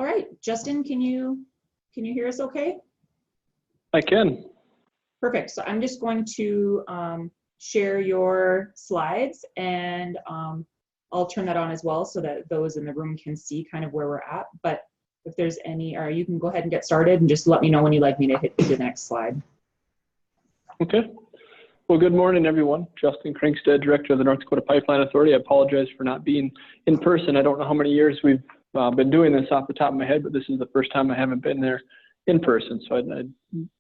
right, Justin, can you hear us okay? I can. Perfect. So I'm just going to share your slides, and I'll turn that on as well so that those in the room can see kind of where we're at. But if there's any, or you can go ahead and get started and just let me know when you'd like me to hit the next slide. Okay. Well, good morning, everyone. Justin Krinkstead, Director of the North Dakota Pipeline Authority. I apologize for not being in person. I don't know how many years we've been doing this off the top of my head, but this is the first time I haven't been there in person. So I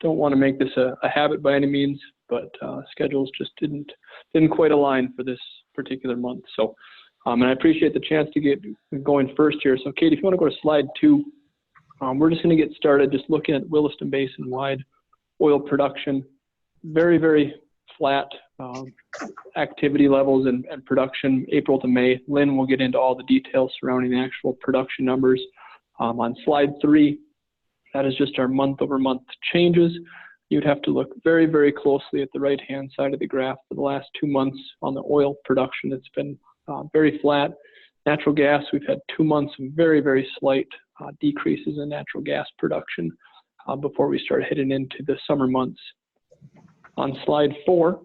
don't want to make this a habit by any means, but schedules just didn't quite align for this particular month. So, and I appreciate the chance to get going first here. So Kate, if you want to go to slide 2, we're just going to get started just looking at Williston Basin wide oil production. Very, very flat activity levels and production April to May. Lynn will get into all the details surrounding the actual production numbers. On slide 3, that is just our month-over-month changes. You'd have to look very, very closely at the right-hand side of the graph for the last 2 months on the oil production. It's been very flat. Natural gas, we've had 2 months of very, very slight decreases in natural gas production before we start heading into the summer months. On slide 4,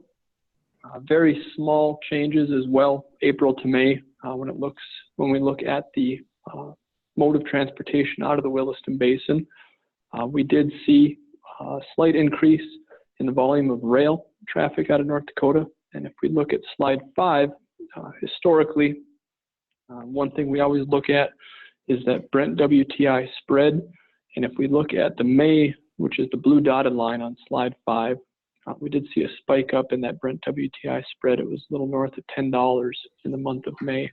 very small changes as well, April to May, when we look at the mode of transportation out of the Williston Basin. We did see a slight increase in the volume of rail traffic out of North Dakota. And if we look at slide 5, historically, one thing we always look at is that Brent WTI spread. And if we look at the May, which is the blue dotted line on slide 5, we did see a spike up in that Brent WTI spread. It was a little north of $10 in the month of May.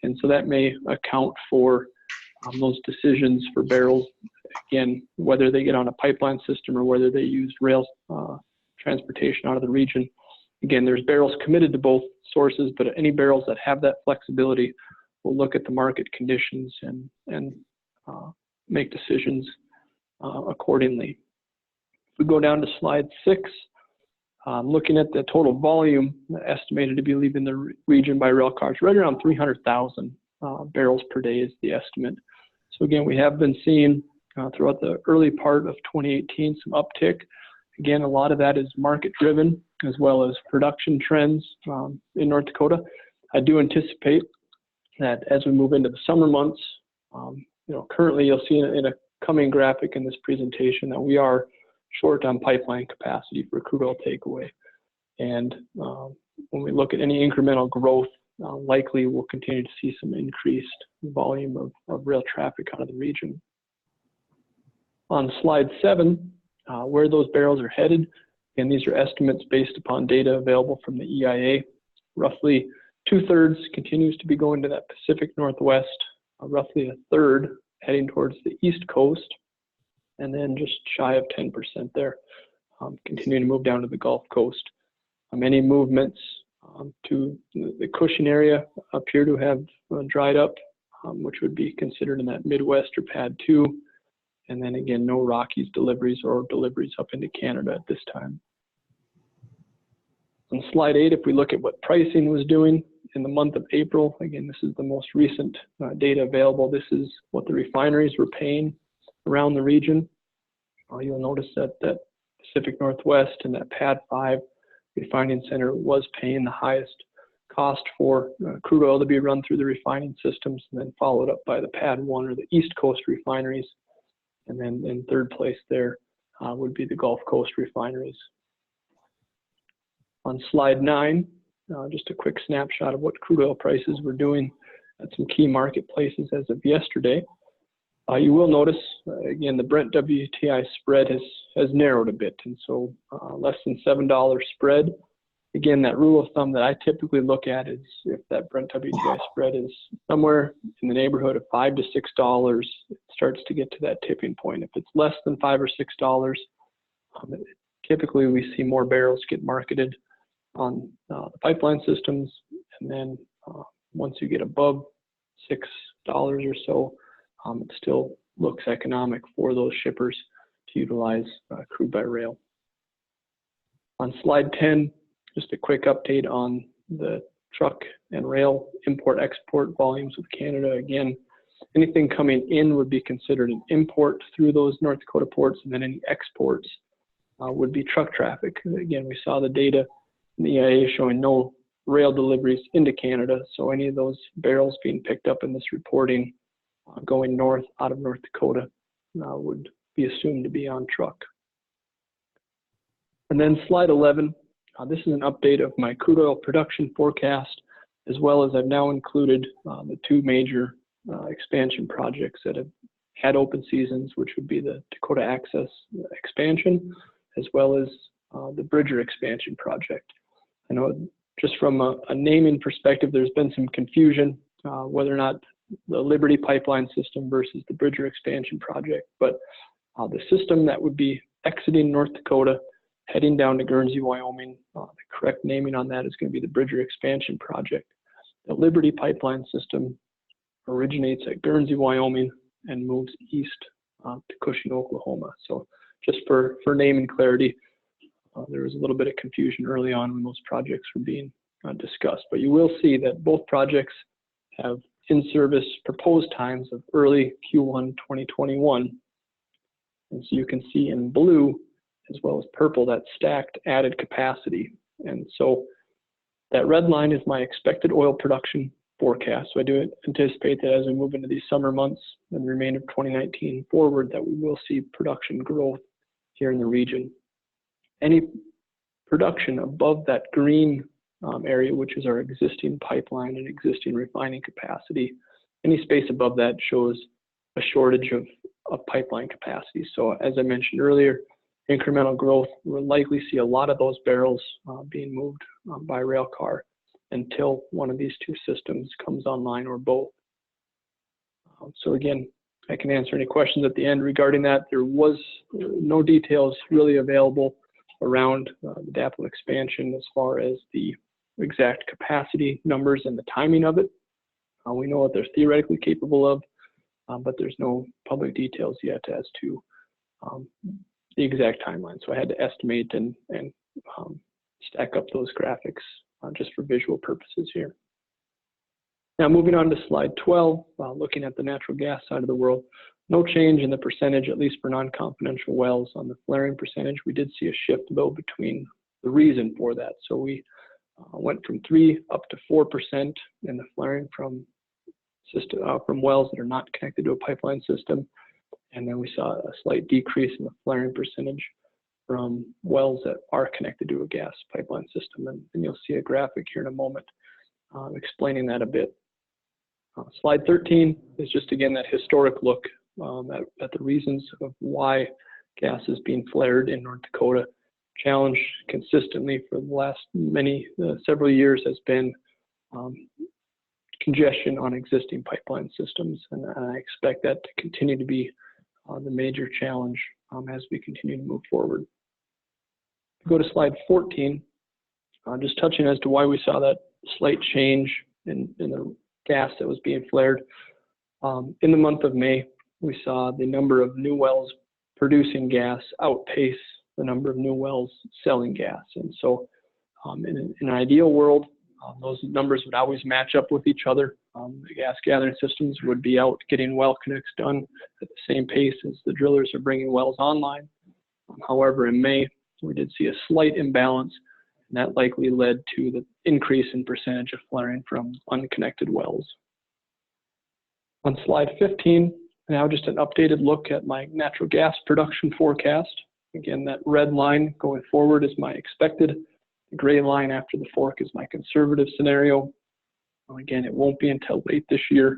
And so that may account for those decisions for barrels, again, whether they get on a pipeline system or whether they use rail transportation out of the region. Again, there's barrels committed to both sources, but any barrels that have that flexibility will look at the market conditions and make decisions accordingly. If we go down to slide 6, looking at the total volume estimated to be leaving the region by rail cars, right around 300,000 barrels per day is the estimate. So again, we have been seeing throughout the early part of 2018 some uptick. Again, a lot of that is market driven as well as production trends in North Dakota. I do anticipate that as we move into the summer months, currently you'll see in a coming graphic in this presentation that we are short on pipeline capacity for crude oil takeaway. And when we look at any incremental growth, likely we'll continue to see some increased volume of rail traffic out of the region. On slide 7, where those barrels are headed, and these are estimates based upon data available from the EIA. Roughly 2/3 continues to be going to that Pacific Northwest, roughly 1/3 heading towards the East Coast, and then just shy of 10% there, continuing to move down to the Gulf Coast. Many movements to the Cushing area appear to have dried up, which would be considered in that Midwest or PADD 2. And then again, no Rockies deliveries or deliveries up into Canada at this time. On slide 8, if we look at what pricing was doing in the month of April, again, this is the most recent data available. This is what the refineries were paying around the region. You'll notice that that Pacific Northwest and that PADD 5 refining center was paying the highest cost for crude oil to be run through the refining systems, and then followed up by the PADD 1 or the East Coast refineries. And then in third place there would be the Gulf Coast refineries. On slide 9, just a quick snapshot of what crude oil prices were doing at some key marketplaces as of yesterday. You will notice, again, the Brent WTI spread has narrowed a bit, and so less than $7 spread. Again, that rule of thumb that I typically look at is if that Brent WTI spread is somewhere in the neighborhood of $5 to $6, it starts to get to that tipping point. If it's less than $5 or $6, typically we see more barrels get marketed on the pipeline systems, and then once you get above $6 or so, it still looks economic for those shippers to utilize crude by rail. On slide 10, just a quick update on the truck and rail import-export volumes of Canada. Again, Anything coming in would be considered an import through those North Dakota ports, and then any exports would be truck traffic. Again, we saw the data in the EIA showing no rail deliveries into Canada, so any of those barrels being picked up in this reporting going north out of North Dakota would be assumed to be on truck. And then slide 11, this is an update of my crude oil production forecast, as well as I've now included the two major expansion projects that have had open seasons, which would be the Dakota Access expansion, as well as the Bridger expansion project. I know just from a naming perspective, there's been some confusion whether or not the Liberty pipeline system versus the Bridger expansion project, but the system that would be exiting North Dakota, heading down to Guernsey, Wyoming, the correct naming on that is going to be the Bridger expansion project. The Liberty pipeline system originates at Guernsey, Wyoming, and moves east to Cushing, Oklahoma. So just for naming clarity, there was a little bit of confusion early on when those projects were being discussed, but you will see that both projects have in-service proposed times of early Q1 2021. And so you can see in blue as well as purple that stacked added capacity. And so that red line is my expected oil production forecast. So I do anticipate that as we move into these summer months and the remainder of 2019 forward, that we will see production growth here in the region. Any production above that green area, which is our existing pipeline and existing refining capacity, any space above that shows a shortage of pipeline capacity. So as I mentioned earlier, incremental growth will likely see a lot of those barrels being moved by rail car until one of these two systems comes online or both. So again, I can answer any questions at the end regarding that. There was no details really available around the DAPL expansion as far as the exact capacity numbers and the timing of it. We know what they're theoretically capable of, but there's no public details yet as to the exact timeline. So I had to estimate and stack up those graphics just for visual purposes here. Now moving on to slide 12, looking at the natural gas side of the world, no change in the percentage, at least for non-confidential wells. On the flaring percentage, we did see a shift though between the reason for that. So we went from 3 up to 4% in the flaring from wells that are not connected to a pipeline system. And then we saw a slight decrease in the flaring percentage from wells that are connected to a gas pipeline system. And you'll see a graphic here in a moment explaining that a bit. Slide 13 is just, again, that historic look at the reasons of why gas is being flared in North Dakota. Challenge consistently for the last several years has been congestion on existing pipeline systems, and I expect that to continue to be the major challenge as we continue to move forward. Go to slide 14, just touching as to why we saw that slight change in the gas that was being flared. In the month of May, we saw the number of new wells producing gas outpace the number of new wells selling gas. And so in an ideal world, those numbers would always match up with each other. The gas gathering systems would be out getting well connects done at the same pace as the drillers are bringing wells online. However, in May, we did see a slight imbalance, and that likely led to the increase in percentage of flaring from unconnected wells. On slide 15, now just an updated look at my natural gas production forecast. Again, that red line going forward is my expected. The gray line after the fork is my conservative scenario. Again, it won't be until late this year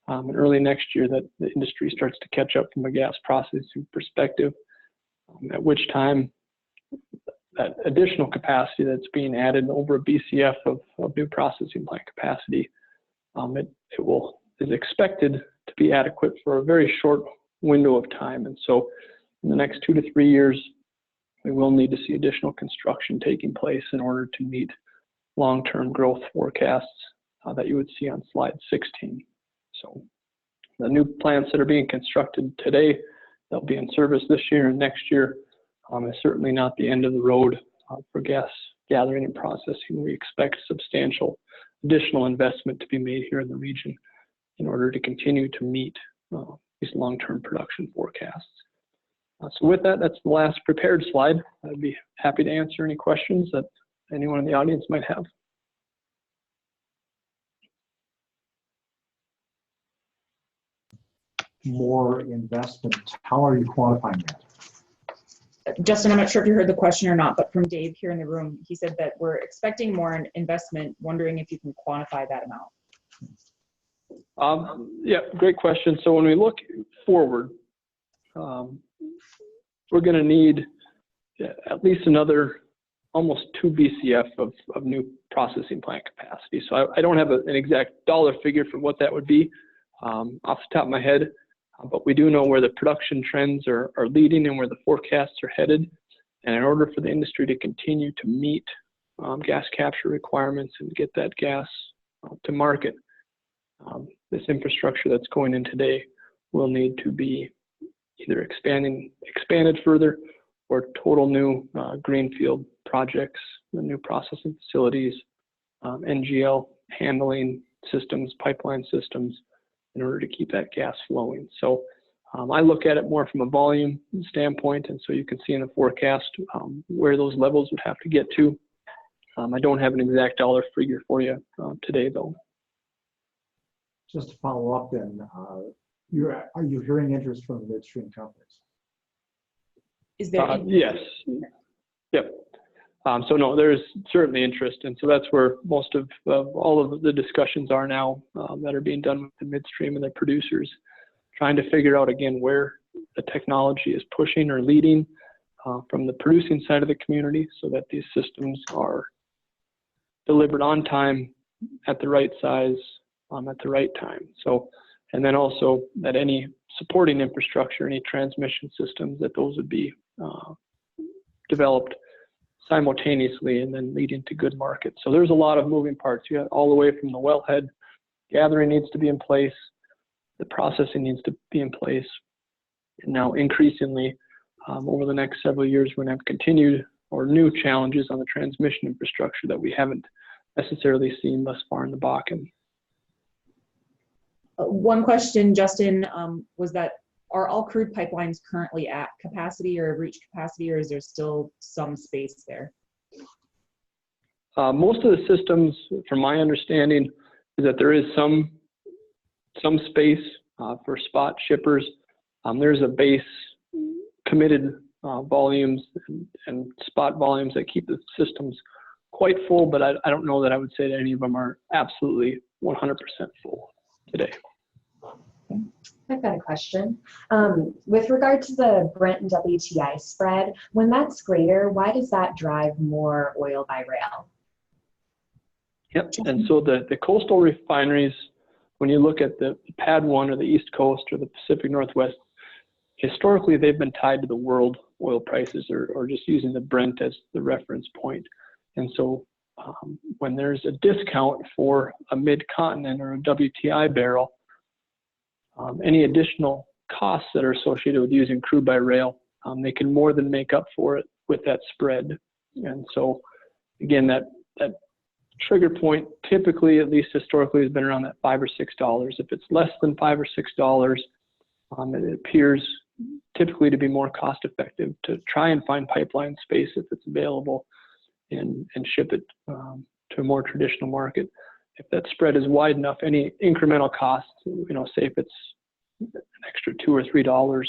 and early next year that the industry starts to catch up from a gas processing perspective, at which time that additional capacity that's being added, over a BCF of new processing plant capacity, is expected to be adequate for a very short window of time. And so in the next 2 to 3 years, we will need to see additional construction taking place in order to meet long-term growth forecasts that you would see on slide 16. So the new plants that are being constructed today, they'll be in service this year and next year, is certainly not the end of the road for gas gathering and processing. We expect substantial additional investment to be made here in the region in order to continue to meet these long-term production forecasts. So with that, that's the last prepared slide. I'd be happy to answer any questions that anyone in the audience might have. More investment, how are you quantifying that? Justin, I'm not sure if you heard the question or not, but from Dave here in the room, he said that we're expecting more investment, wondering if you can quantify that amount. Yeah, great question. So when we look forward, we're going to need at least another almost 2 BCF of new processing plant capacity. So I don't have an exact dollar figure for what that would be off the top of my head, but we do know where the production trends are leading and where the forecasts are headed. And in order for the industry to continue to meet gas capture requirements and get that gas to market, this infrastructure that's going in today will need to be either expanded further, or total new greenfield projects, the new processing facilities, NGL handling systems, pipeline systems, in order to keep that gas flowing. So I look at it more from a volume standpoint, and so you can see in the forecast where those levels would have to get to. I don't have an exact dollar figure for you today, though. Just to follow up then, are you hearing interest from the midstream companies? Is there yes. Yep. So no, there's certainly interest, and so that's where most of all of the discussions are now that are being done with the midstream and the producers, trying to figure out again where the technology is pushing or leading from the producing side of the community, so that these systems are delivered on time, at the right size, at the right time. So, and then also that any supporting infrastructure, any transmission systems, that those would be developed simultaneously and then leading to good markets. So there's a lot of moving parts. You have all the way from the wellhead, gathering needs to be in place, the processing needs to be in place, and now increasingly over the next several years we're going to have continued or new challenges on the transmission infrastructure that we haven't necessarily seen thus far in the Bakken. One question, Justin, was that are all crude pipelines currently at capacity or have reached capacity, or is there still some space there? Most of the systems, from my understanding, is that there is some space for spot shippers. There's a base committed volumes and spot volumes that keep the systems quite full, but I don't know that I would say that any of them are absolutely 100% full today. I've got a question. With regard to the Brent and WTI spread, when that's greater, why does that drive more oil by rail? Yep, and so the coastal refineries, when you look at the PADD 1 or the East Coast or the Pacific Northwest, historically they've been tied to the world oil prices, or just using the Brent as the reference point. And so when there's a discount for a mid-continent or a WTI barrel, any additional costs that are associated with using crude by rail, they can more than make up for it with that spread. And so again, that trigger point typically, at least historically, has been around that $5 or $6. If it's less than $5 or $6, it appears typically to be more cost effective to try and find pipeline space if it's available and ship it to a more traditional market. If that spread is wide enough, any incremental costs, say if it's an extra $2 or $3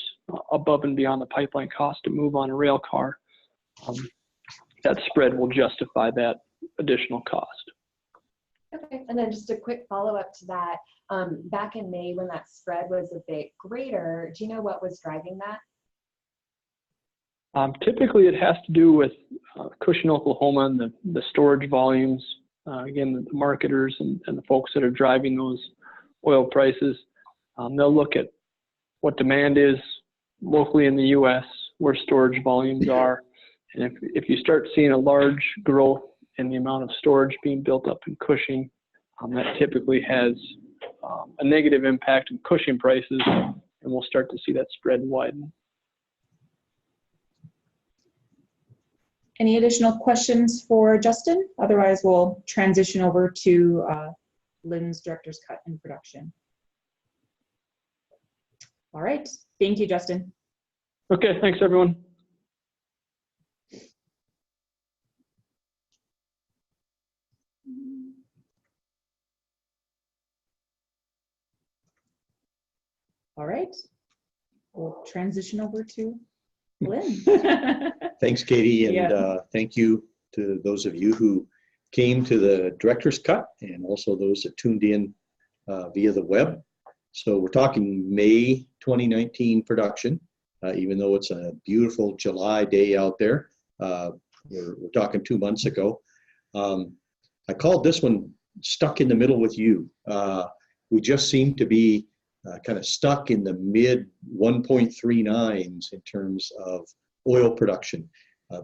above and beyond the pipeline cost to move on a rail car, that spread will justify that additional cost. Okay, and then just a quick follow-up to that. Back in May, when that spread was a bit greater, do you know what was driving that? Typically, it has to do with Cushing, Oklahoma, and the storage volumes. Again, the marketers and the folks that are driving those oil prices, they'll look at what demand is locally in the U.S., where storage volumes are, and if you start seeing a large growth in the amount of storage being built up in Cushing, that typically has a negative impact in Cushing prices, and we'll start to see that spread widen. Any additional questions for Justin? Otherwise, we'll transition over to Lynn's director's cut in production. All right. Thank you, Justin. Okay, thanks everyone. All right. We'll transition over to Lynn. Thanks, Katie, and Yeah. thank you to those of you who came to the director's cut and also those that tuned in via the web. So we're talking May 2019 production, even though it's a beautiful July day out there. We're talking 2 months ago. I called this one Stuck in the Middle with You. We just seem to be kind of stuck in the mid 1.39s in terms of oil production.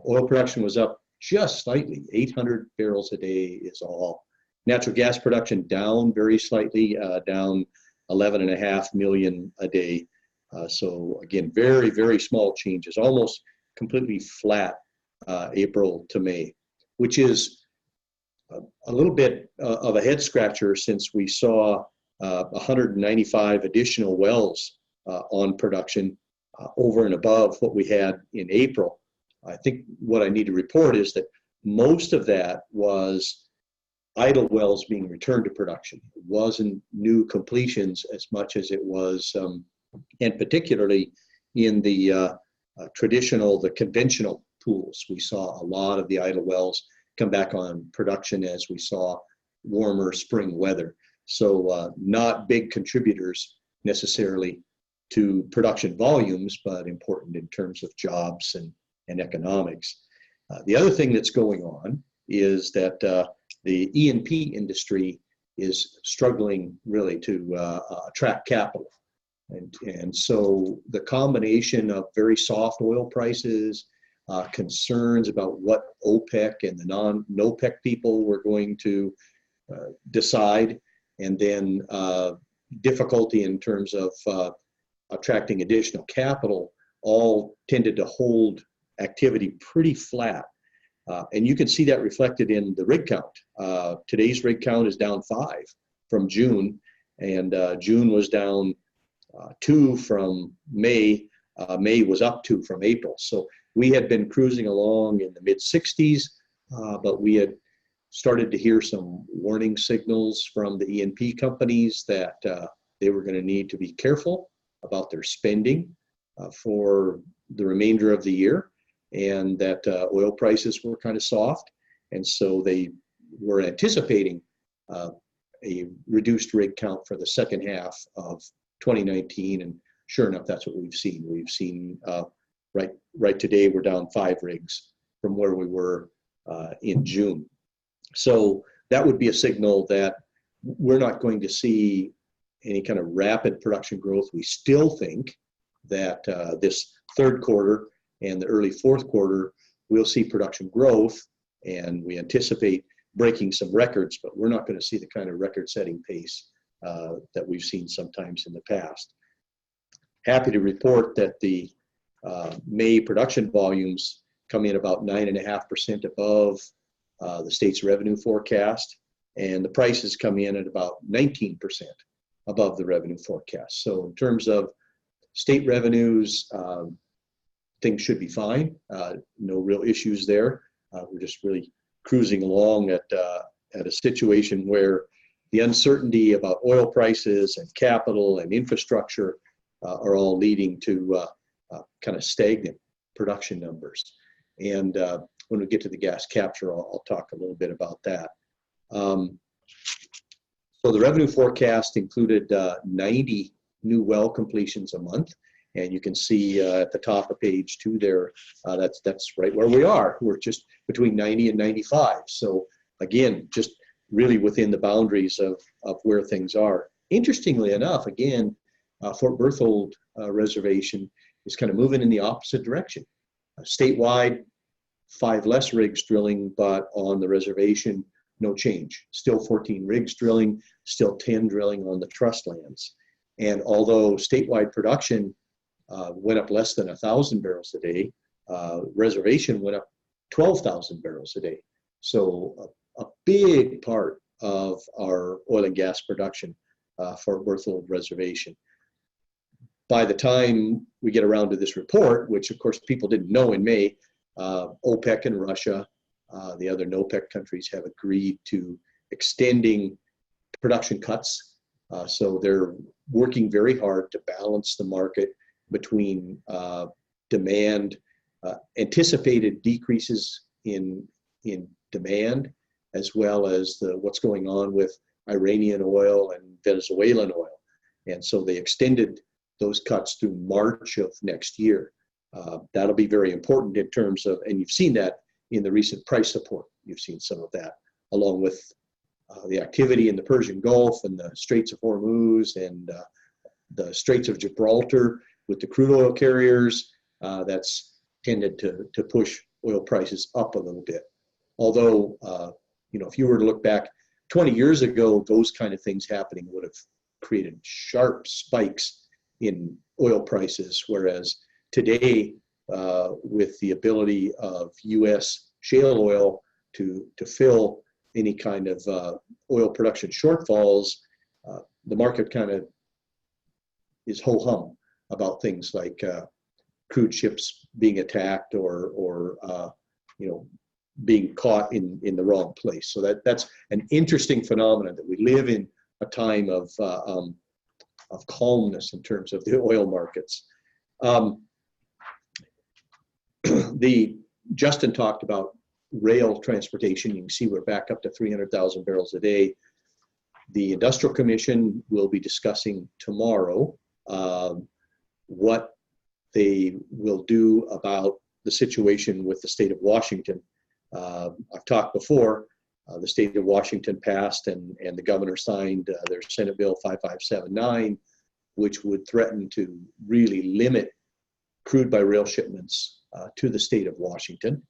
Oil production was up just slightly, 800 barrels a day is all. Natural gas production down very slightly, down 11.5 million a day. So again, very, very small changes, almost completely flat April to May, which is a little bit of a head scratcher since we saw 195 additional wells on production over and above what we had in April. I think what I need to report is that most of that was idle wells being returned to production. It wasn't new completions as much as it was, and particularly in the the conventional pools. We saw a lot of the idle wells come back on production as we saw warmer spring weather. So not big contributors necessarily to production volumes, but important in terms of jobs and economics. The other thing that's going on is that the E&P industry is struggling really to attract capital. And so the combination of very soft oil prices, concerns about what OPEC and the non-OPEC people were going to decide, and then difficulty in terms of attracting additional capital, all tended to hold activity pretty flat. And you can see that reflected in the rig count. Today's rig count is down 5 from June, and June was down 2 from May. May was up 2 from April. So we had been cruising along in the mid 60s, but we had started to hear some warning signals from the E&P companies that they were going to need to be careful about their spending for the remainder of the year, and that oil prices were kind of soft. And so they were anticipating a reduced rig count for the second half of 2019. And sure enough, that's what we've seen. We've seen right today, we're down 5 rigs from where we were in June. So that would be a signal that we're not going to see any kind of rapid production growth. We still think that this third quarter and the early fourth quarter, we'll see production growth, and we anticipate breaking some records, but we're not going to see the kind of record-setting pace that we've seen sometimes in the past. Happy to report that the May production volumes come in about 9.5% above the state's revenue forecast, and the prices come in at about 19% above the revenue forecast. So in terms of state revenues, things should be fine. No real issues there. We're just really cruising along at a situation where the uncertainty about oil prices and capital and infrastructure are all leading to kind of stagnant production numbers. And when we get to the gas capture, I'll talk a little bit about that. So the revenue forecast included 90 new well completions a month. And you can see at the top of page 2 there, that's right where we are. We're just between 90 and 95. So again, just really within the boundaries of where things are. Interestingly enough, again, Fort Berthold Reservation is kind of moving in the opposite direction. Statewide, 5 less rigs drilling, but on the reservation, no change. Still 14 rigs drilling, still 10 drilling on the trust lands. And although statewide production went up less than 1,000 barrels a day, reservation went up 12,000 barrels a day. So a big part of our oil and gas production for Berthold Reservation. by the time we get around to this report, which of course people didn't know in May, OPEC and Russia, the other NOPEC countries, have agreed to extending production cuts. So they're working very hard to balance the market between demand, anticipated decreases in demand, as well as what's going on with Iranian oil and Venezuelan oil. And so they extended those cuts through March of next year. That'll be very important in terms of, and you've seen that in the recent price support. You've seen some of that, along with the activity in the Persian Gulf and the Straits of Hormuz and the Straits of Gibraltar with the crude oil carriers. That's tended to push oil prices up a little bit. Although, if you were to look back 20 years ago, those kind of things happening would have created sharp spikes in oil prices, whereas today, with the ability of U.S. shale oil to fill any kind of oil production shortfalls, the market kind of is ho-hum about things like crude ships being attacked or being caught in the wrong place. So that's an interesting phenomenon, that we live in a time of calmness in terms of the oil markets. Justin talked about rail transportation. You can see we're back up to 300,000 barrels a day. The Industrial Commission will be discussing tomorrow what they will do about the situation with the state of Washington. I've talked before, the state of Washington passed and the governor signed their Senate Bill 5579, which would threaten to really limit crude by rail shipments to the state of Washington,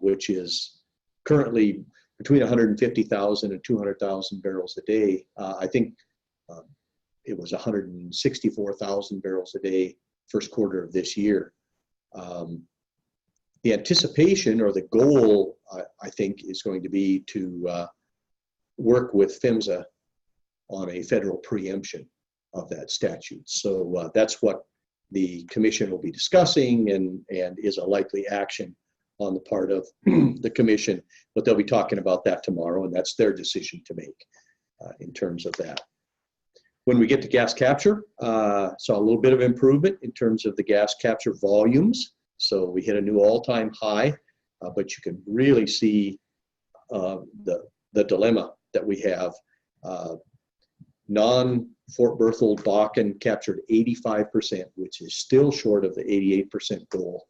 which is currently between 150,000 and 200,000 barrels a day. I think it was 164,000 barrels a day first quarter of this year. The anticipation or the goal, I think, is going to be to work with PHMSA on a federal preemption of that statute. So that's what the commission will be discussing and is a likely action on the part of the commission. But they'll be talking about that tomorrow, and that's their decision to make in terms of that. When we get to gas capture, saw a little bit of improvement in terms of the gas capture volumes. So we hit a new all-time high, but you can really see the dilemma that we have. Non-Fort Berthold Bakken captured 85%, which is still short of the 88% goal.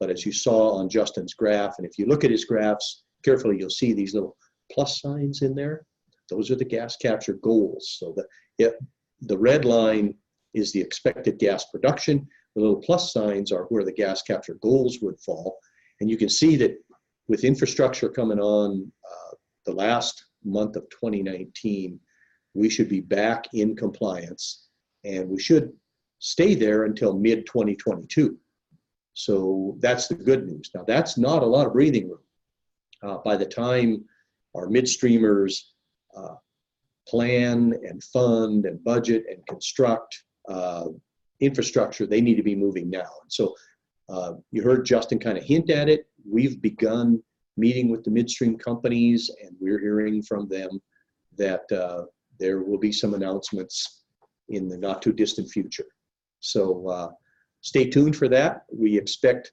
But as you saw on Justin's graph, and if you look at his graphs carefully, you'll see these little plus signs in there. Those are the gas capture goals. So the red line is the expected gas production. The little plus signs are where the gas capture goals would fall. And you can see that with infrastructure coming on the last month of 2019, we should be back in compliance, and we should stay there until mid-2022. So that's the good news. Now, that's not a lot of breathing room. By the time our midstreamers plan and fund and budget and construct infrastructure, they need to be moving now. And so you heard Justin kind of hint at it. We've begun meeting with the midstream companies, and we're hearing from them that there will be some announcements in the not too distant future. So stay tuned for that. We expect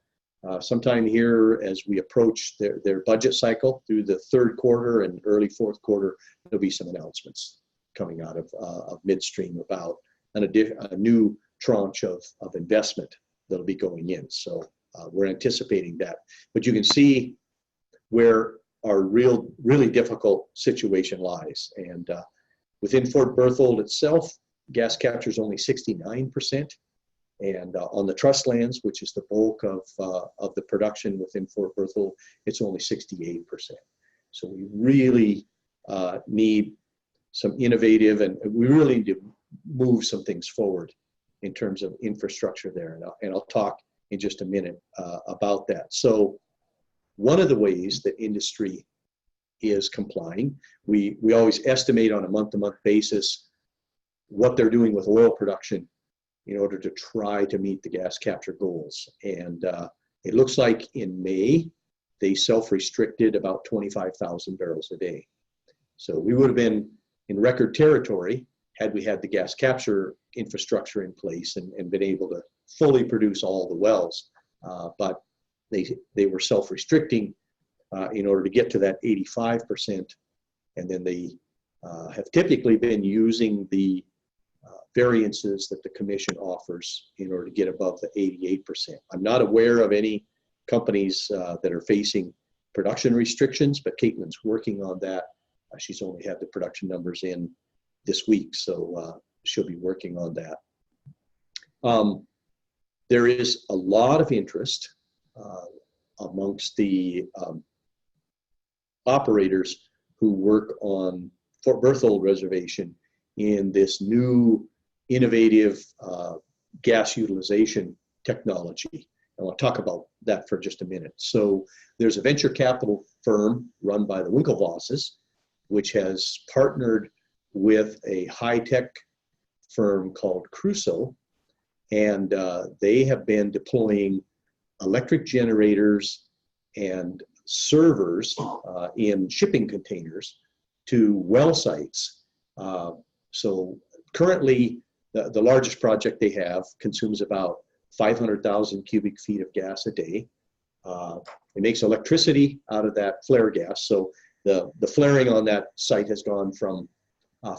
sometime here as we approach their budget cycle through the third quarter and early fourth quarter, there'll be some announcements coming out of midstream about a new tranche of investment that'll be going in. So we're anticipating that. But you can see where our really difficult situation lies. And within Fort Berthold itself, gas capture is only 69%. And on the trust lands, which is the bulk of the production within Fort Berthold, it's only 68%. So we really need some innovative, and we really need to move some things forward in terms of infrastructure there. And I'll talk in just a minute about that. So one of the ways that industry is complying, we always estimate on a month-to-month basis what they're doing with oil production in order to try to meet the gas capture goals. And it looks like in May, they self-restricted about 25,000 barrels a day. So we would have been in record territory had we had the gas capture infrastructure in place and been able to fully produce all the wells. But they were self-restricting in order to get to that 85%. And then they have typically been using the variances that the commission offers in order to get above the 88%. I'm not aware of any companies that are facing production restrictions, but Caitlin's working on that. She's only had the production numbers in this week, so she'll be working on that. There is a lot of interest amongst the operators who work on Fort Berthold Reservation in this new innovative gas utilization technology. I want to talk about that for just a minute. So there's a venture capital firm run by the Winklevosses, which has partnered with a high-tech firm called Crusoe, and they have been deploying electric generators and servers in shipping containers to well sites. So currently, the largest project they have consumes about 500,000 cubic feet of gas a day. It makes electricity out of that flare gas. So the flaring on that site has gone from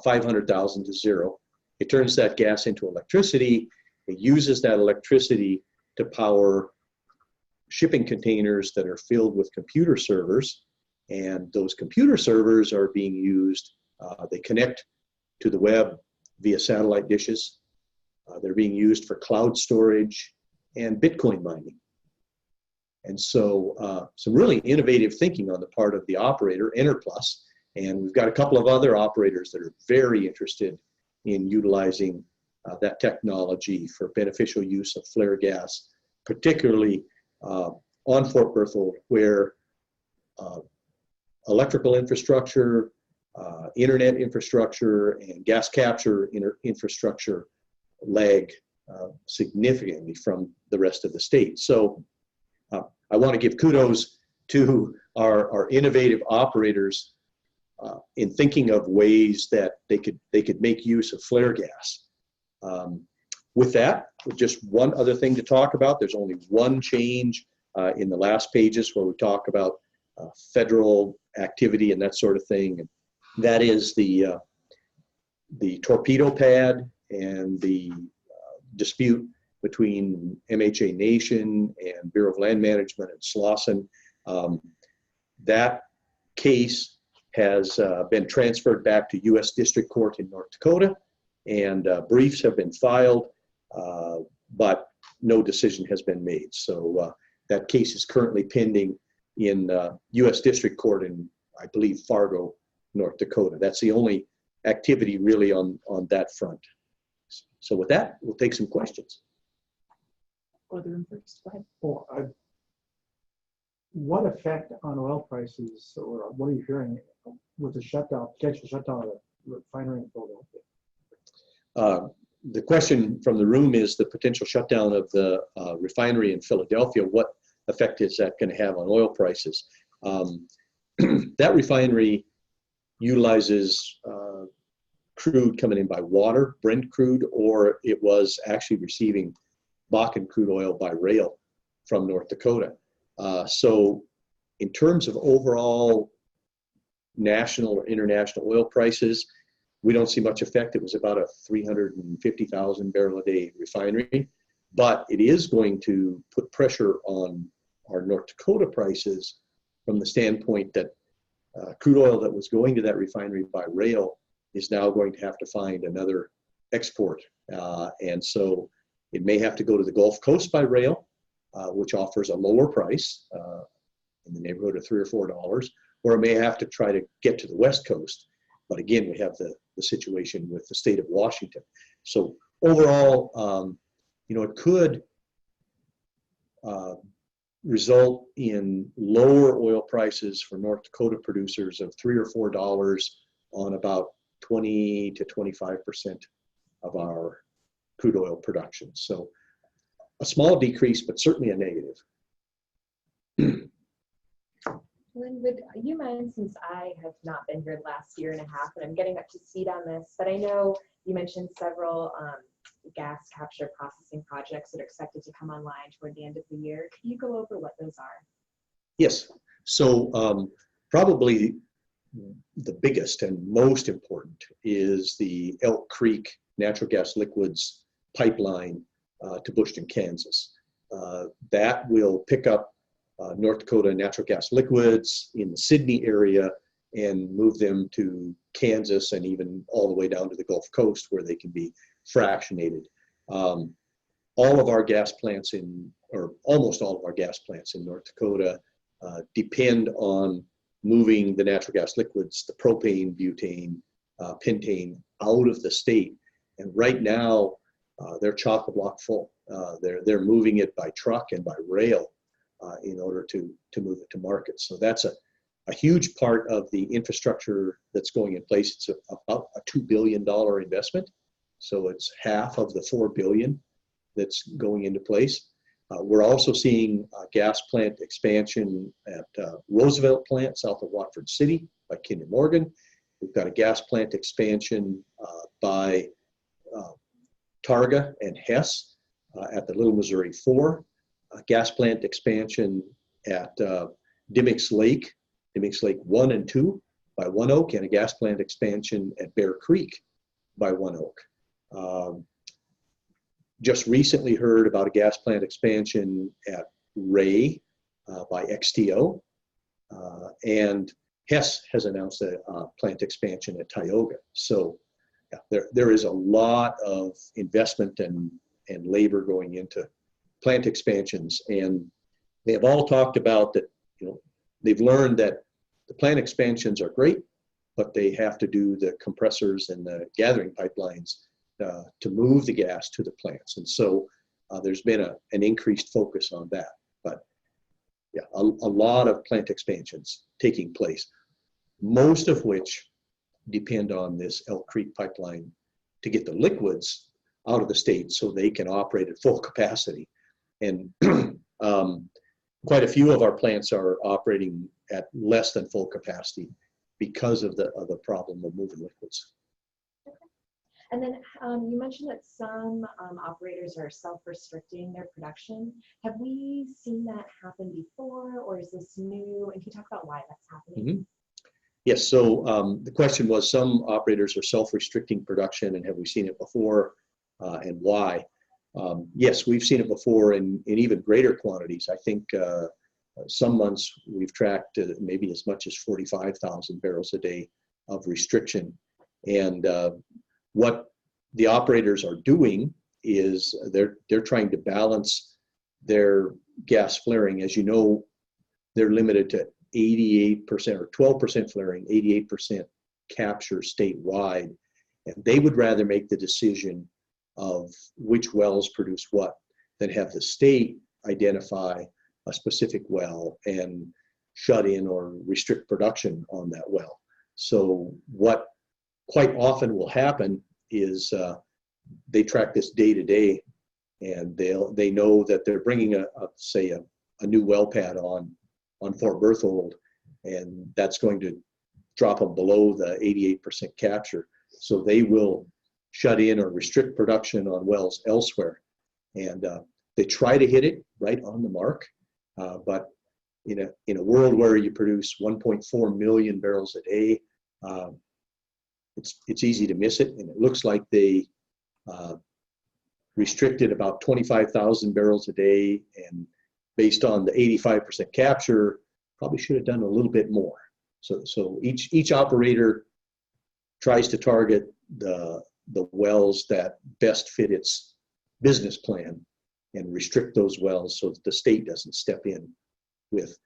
500,000 to zero. It turns that gas into electricity. It uses that electricity to power shipping containers that are filled with computer servers. And those computer servers are being used, they connect to the web via satellite dishes. They're being used for cloud storage and Bitcoin mining. And so some really innovative thinking on the part of the operator, Enerplus, and we've got a couple of other operators that are very interested in utilizing that technology for beneficial use of flare gas, particularly on Fort Berthold, where electrical infrastructure, internet infrastructure, and gas capture infrastructure lag significantly from the rest of the state. So I want to give kudos to our innovative operators in thinking of ways that they could make use of flare gas. With that, just one other thing to talk about. There's only one change in the last pages where we talk about federal activity and that sort of thing. And that is the torpedo pad and the dispute between MHA Nation and Bureau of Land Management and Slauson. That case has been transferred back to U.S. District Court in North Dakota, and briefs have been filed, but no decision has been made. So that case is currently pending in U.S. District Court in, I believe, Fargo, North Dakota. That's the only activity really on that front. So with that, we'll take some questions. Go to the room first. Go ahead. Well, what effect on oil prices, or what are you hearing with the shutdown, potential shutdown of the refinery in Philadelphia? The question from the room is the potential shutdown of the refinery in Philadelphia. What effect is that going to have on oil prices? That refinery utilizes crude coming in by water, Brent crude, or it was actually receiving Bakken crude oil by rail from North Dakota. So in terms of overall national or international oil prices, we don't see much effect. It was about a 350,000 barrel a day refinery, but it is going to put pressure on our North Dakota prices from the standpoint that crude oil that was going to that refinery by rail is now going to have to find another export. And so it may have to go to the Gulf Coast by rail, which offers a lower price in the neighborhood of $3 or $4, or it may have to try to get to the West Coast. But again, we have the situation with the state of Washington. So overall, it could result in lower oil prices for North Dakota producers of $3 or $4 on about 20 to 25% of our crude oil production. So a small decrease, but certainly a negative. Lynn, would you mind, since I have not been here the last year and a half and I'm getting up to speed on this, but I know you mentioned several gas capture processing projects that are expected to come online toward the end of the year. Can you go over what those are? Yes. So probably the biggest and most important is the Elk Creek natural gas liquids pipeline to Bushton, Kansas. That will pick up North Dakota natural gas liquids in the Sydney area and move them to Kansas and even all the way down to the Gulf Coast where they can be fractionated. All of our gas plants or almost all of our gas plants in North Dakota depend on moving the natural gas liquids, the propane, butane, pentane out of the state. And right now, they're chock-a-block full. They're moving it by truck and by rail in order to move it to market. So that's a huge part of the infrastructure that's going in place. It's about a $2 billion investment. So it's half of the $4 billion that's going into place. We're also seeing gas plant expansion at Roosevelt plant south of Watford City by Kinder Morgan. We've got a gas plant expansion by Targa and Hess at the Little Missouri 4. A gas plant expansion at Dimmick's Lake 1 and 2 by One Oak, and a gas plant expansion at Bear Creek by One Oak. Just recently heard about a gas plant expansion at Ray by XTO, and Hess has announced a plant expansion at Tioga. So yeah, there is a lot of investment and labor going into plant expansions, and they have all talked about that. They've learned that the plant expansions are great, but they have to do the compressors and the gathering pipelines to move the gas to the plants. And so there's been an increased focus on that. But yeah, a lot of plant expansions taking place, most of which depend on this Elk Creek pipeline to get the liquids out of the state so they can operate at full capacity. And quite a few of our plants are operating at less than full capacity because of the problem of moving liquids. And then you mentioned that some operators are self-restricting their production. Have we seen that happen before, or is this new? And can you talk about why that's happening? Mm-hmm. Yes, so the question was, some operators are self-restricting production, and have we seen it before, and why? Yes, we've seen it before in even greater quantities. I think some months we've tracked maybe as much as 45,000 barrels a day of restriction. And what the operators are doing is they're trying to balance their gas flaring. As you know, they're limited to 88% or 12% flaring, 88% capture statewide. And they would rather make the decision of which wells produce what than have the state identify a specific well and shut in or restrict production on that well. So what quite often will happen is they track this day to day, and they know that they're bringing a new well pad on Fort Berthold, and that's going to drop them below the 88% capture. So they will shut in or restrict production on wells elsewhere, and they try to hit it right on the mark. But in a world where you produce 1.4 million barrels a day, it's easy to miss it. And it looks like they restricted about 25,000 barrels a day, and based on the 85% capture, probably should have done a little bit more. So each operator tries to target the wells that best fit its business plan and restrict those wells so that the state doesn't step in with,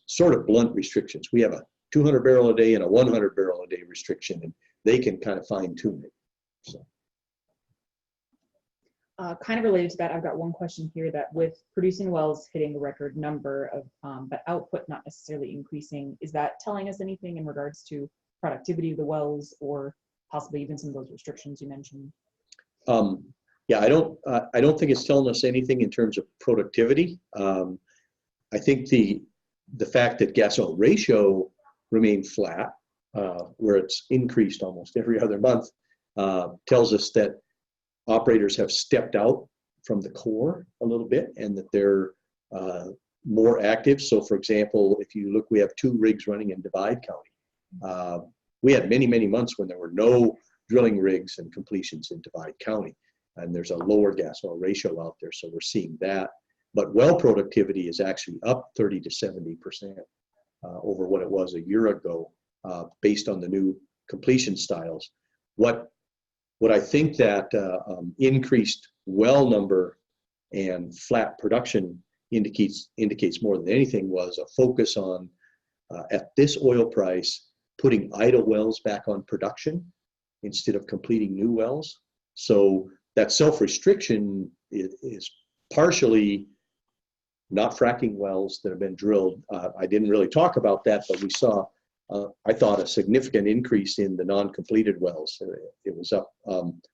sort of blunt restrictions. We have a 200 barrel a day and a 100 barrel a day restriction, and they can kind of fine tune it. So. Kind of related to that, I've got one question here that with producing wells hitting a record number of, but output not necessarily increasing, is that telling us anything in regards to productivity of the wells or possibly even some of those restrictions you mentioned? Yeah, I don't think it's telling us anything in terms of productivity. I think the fact that gas oil ratio remained flat, where it's increased almost every other month, tells us that operators have stepped out from the core a little bit and that they're more active. So for example, if you look, we have 2 rigs running in Divide County. We had many, many months when there were no drilling rigs and completions in Divide County, and there's a lower gas oil ratio out there, so we're seeing that. But well productivity is actually up 30 to 70% over what it was a year ago, based on the new completion styles. What I think that increased well number and flat production indicates more than anything was a focus on, at this oil price, putting idle wells back on production instead of completing new wells. So that self-restriction is partially not fracking wells that have been drilled. I didn't really talk about that, but we saw, I thought, a significant increase in the non-completed wells. It was up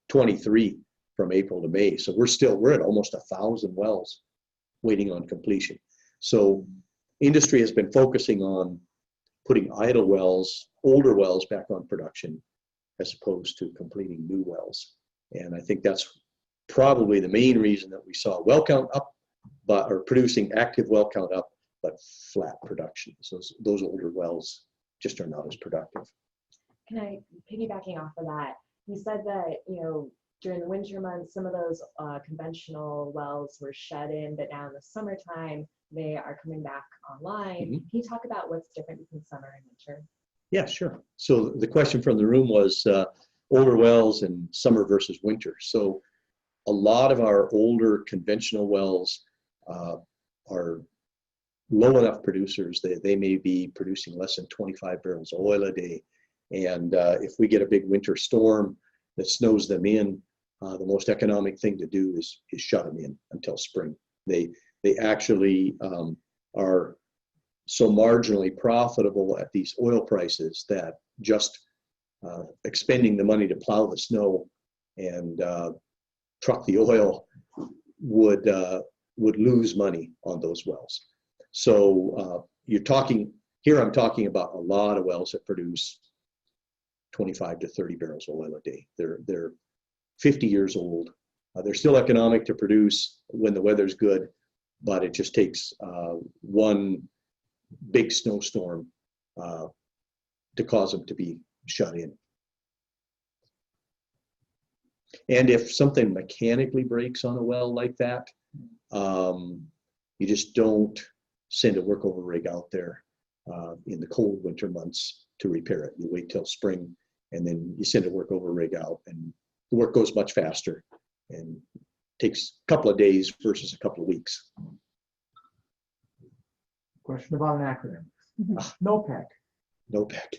23 from April to May. So we're at almost 1,000 wells waiting on completion. So industry has been focusing on putting idle wells, older wells back on production as opposed to completing new wells. And I think that's probably the main reason that we saw well count up, or producing active well count up, but flat production. So those older wells just are not as productive. Can I, piggybacking off of that, you said that, during the winter months, some of those conventional wells were shut in, but now in the summertime, they are coming back online. Mm-hmm. Can you talk about what's different between summer and winter? Yeah, sure. So the question from the room was older wells in summer versus winter. So a lot of our older conventional wells are low enough producers. They may be producing less than 25 barrels of oil a day. And if we get a big winter storm that snows them in, the most economic thing to do is shut them in until spring. They actually are so marginally profitable at these oil prices that just expending the money to plow the snow and truck the oil would lose money on those wells. So you're talking here, I'm talking about a lot of wells that produce 25 to 30 barrels of oil a day. They're 50 years old. They're still economic to produce when the weather's good, but it just takes one big snowstorm to cause them to be shut in. And if something mechanically breaks on a well like that, you just don't send a workover rig out there in the cold winter months to repair it. You wait till spring, and then you send a workover rig out, and the work goes much faster and takes a couple of days versus a couple of weeks. Question about an acronym. NOPEC. NOPEC.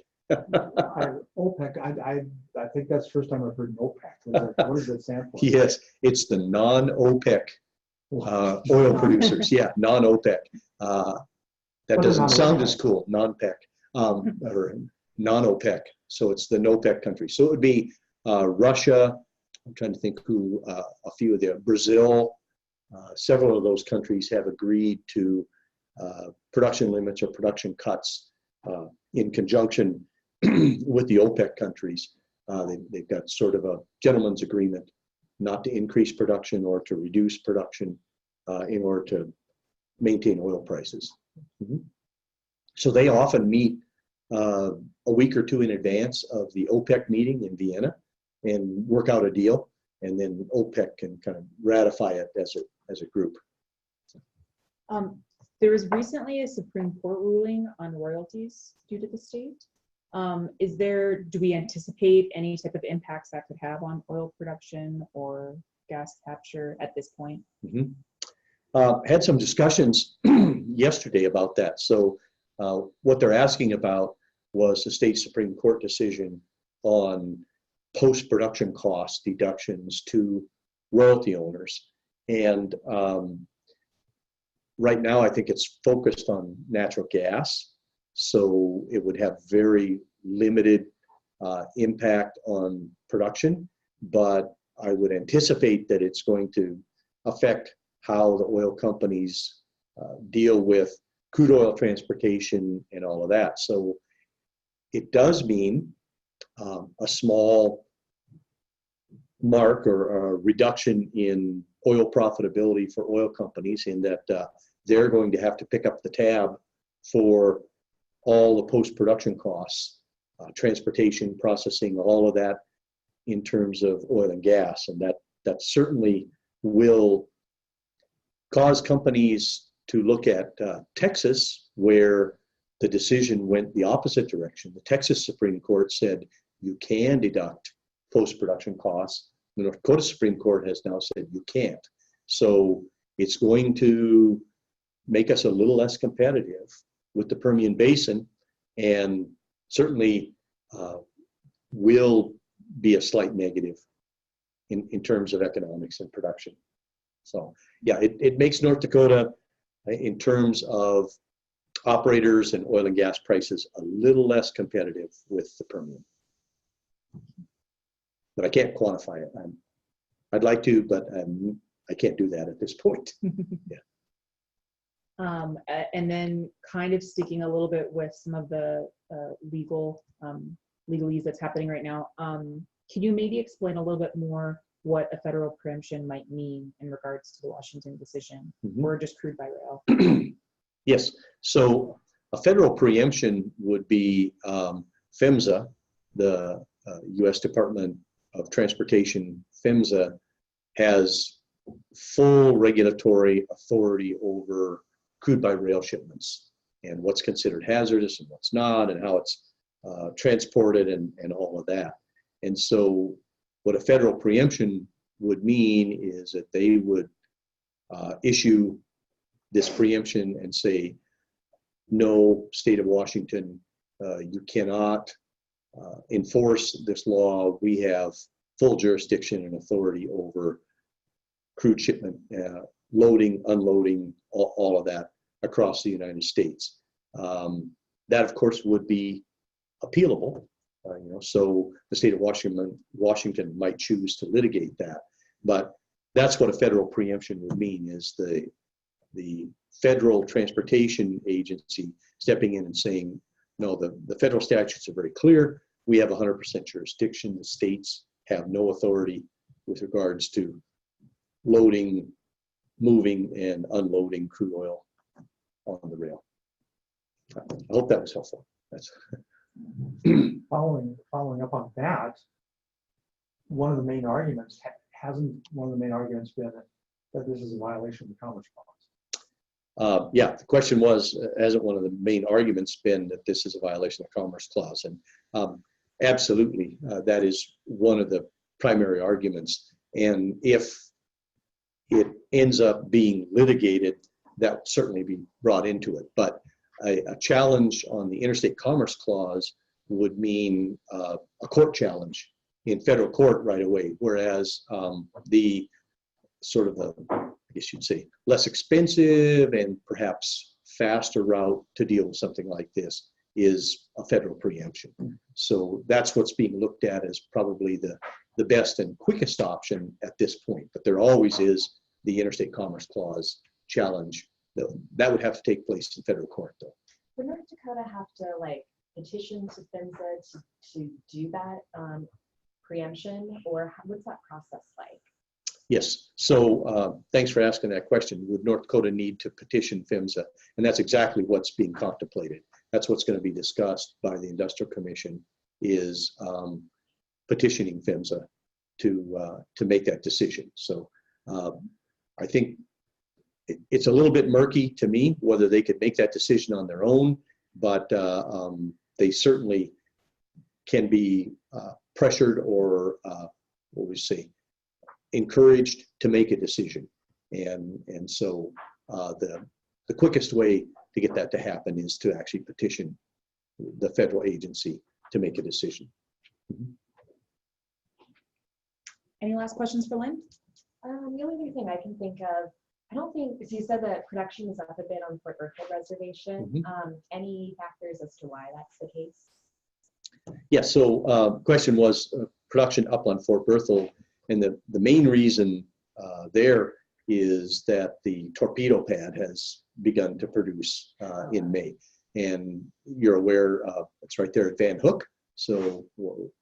OPEC, I think that's the first time I've heard NOPEC. What does that stand for? Yes, it's the non-OPEC oil producers. Yeah, non-OPEC. That doesn't sound as cool, non-PEC, or non-OPEC. So it's the NOPEC countries. So it would be Russia. I'm trying to think who, a few of the, Brazil. Several of those countries have agreed to production limits or production cuts in conjunction with the OPEC countries. They've got sort of a gentleman's agreement not to increase production or to reduce production in order to maintain oil prices. Mm-hmm. So they often meet a week or two in advance of the OPEC meeting in Vienna and work out a deal, and then OPEC can kind of ratify it as a group. There was recently a Supreme Court ruling on royalties due to the state. Do we anticipate any type of impacts that could have on oil production or gas capture at this point? Mm-hmm. Had some discussions yesterday about that. So what they're asking about was the state Supreme Court decision on post-production cost deductions to royalty owners. And right now, I think it's focused on natural gas. So it would have very limited impact on production. But I would anticipate that it's going to affect how the oil companies deal with crude oil transportation and all of that. So it does mean a small mark or a reduction in oil profitability for oil companies, in that they're going to have to pick up the tab for all the post-production costs, transportation, processing, all of that in terms of oil and gas. And that certainly will cause companies to look at Texas, where the decision went the opposite direction. The Texas Supreme Court said you can deduct post-production costs. The North Dakota Supreme Court has now said you can't. So it's going to make us a little less competitive with the Permian Basin, and certainly will be a slight negative in terms of economics and production. So yeah, it makes North Dakota, in terms of operators and oil and gas prices, a little less competitive with the Permian. But I can't quantify it. I'd like to, but I can't do that at this point. Yeah. And then kind of sticking a little bit with some of the legalese that's happening right now. Can you maybe explain a little bit more what a federal preemption might mean in regards to the Washington decision, or just crude by rail? Yes. So a federal preemption would be PHMSA, the U.S. Department of Transportation. PHMSA has full regulatory authority over crude by rail shipments and what's considered hazardous and what's not, and how it's transported and all of that. And so what a federal preemption would mean is that they would issue this preemption and say, no, state of Washington, you cannot enforce this law. We have full jurisdiction and authority over crude shipment, loading, unloading, all of that across the United States. That, of course, would be appealable. So the state of Washington might choose to litigate that. But that's what a federal preemption would mean, is the Federal Transportation Agency stepping in and saying, no, the federal statutes are very clear. We have 100% jurisdiction. The states have no authority with regards to loading, moving, and unloading crude oil on the rail. I hope that was helpful. That's Following up on that, one of the main arguments been that this is a violation of the Commerce Clause? Yeah, the question was, hasn't one of the main arguments been that this is a violation of the Commerce Clause? And absolutely, that is one of the primary arguments. And if it ends up being litigated, that will certainly be brought into it. But a challenge on the Interstate Commerce Clause would mean a court challenge in federal court right away, whereas the sort of the, I guess you'd say, less expensive and perhaps faster route to deal with something like this is a federal preemption. So that's what's being looked at as probably the best and quickest option at this point. But there always is the Interstate Commerce Clause challenge. That would have to take place in federal court, though. Would North Dakota have to petition to PHMSA to do that preemption, or what's that process like? Yes. So thanks for asking that question. Would North Dakota need to petition PHMSA? And that's exactly what's being contemplated. That's what's going to be discussed by the Industrial Commission, is petitioning PHMSA to make that decision. So I think it's a little bit murky to me whether they could make that decision on their own, but they certainly can be pressured or what we say, encouraged to make a decision. And so the quickest way to get that to happen is to actually petition the federal agency to make a decision. Any last questions for Lynn? The only thing I can think of, I don't think, because you said that production is up a bit on the Fort Berthold reservation. Any factors as to why that's the case? Yeah, so question was production up on Fort Berthold. And the main reason there is that the torpedo pad has begun to produce in May. And you're aware, it's right there at Van Hook. So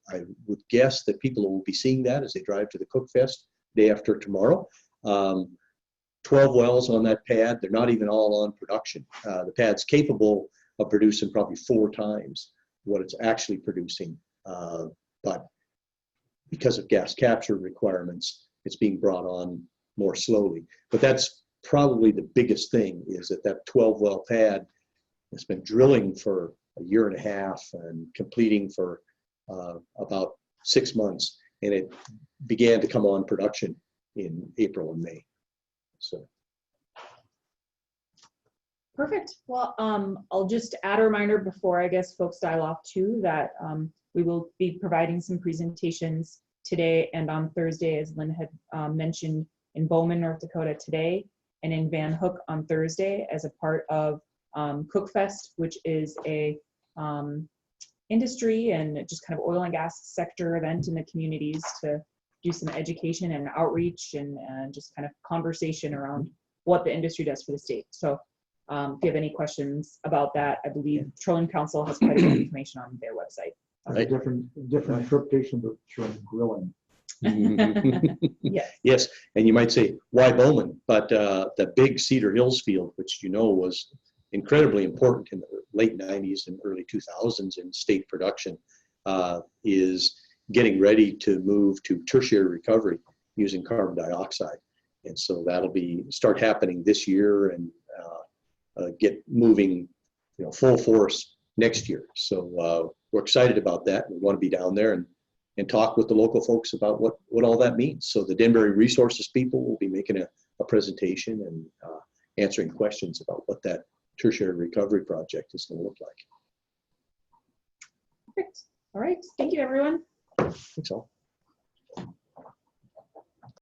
I would guess that people will be seeing that as they drive to the Cook Fest day after tomorrow. 12 wells on that pad. They're not even all on production. The pad's capable of producing probably 4 times what it's actually producing. But because of gas capture requirements, it's being brought on more slowly. But that's probably the biggest thing, is that 12 well pad has been drilling for a year and a half and completing for about 6 months. And it began to come on production in April and May. So. Perfect. Well, I'll just add a reminder before I guess folks dial off too, that we will be providing some presentations today and on Thursday, as Lynn had mentioned, in Bowman, North Dakota today, and in Van Hook on Thursday as a part of Cook Fest, which is a industry and just kind of oil and gas sector event in the communities to do some education and outreach and just kind of conversation around what the industry does for the state. So if you have any questions about that, I believe Petroleum Council has quite a bit of information on their website. Right. Different interpretation of the term grilling. Yes. Yes, and you might say, why Bowman? But the big Cedar Hills field, which you know was incredibly important in the late 90s and early 2000s in state production, is getting ready to move to tertiary recovery using carbon dioxide. And so that'll start happening this year and get moving, full force next year. So we're excited about that. We want to be down there and talk with the local folks about what all that means. So the Denbury Resources people will be making a presentation and answering questions about what that tertiary recovery project is going to look like. Perfect. All right. Thank you, everyone. Thanks all.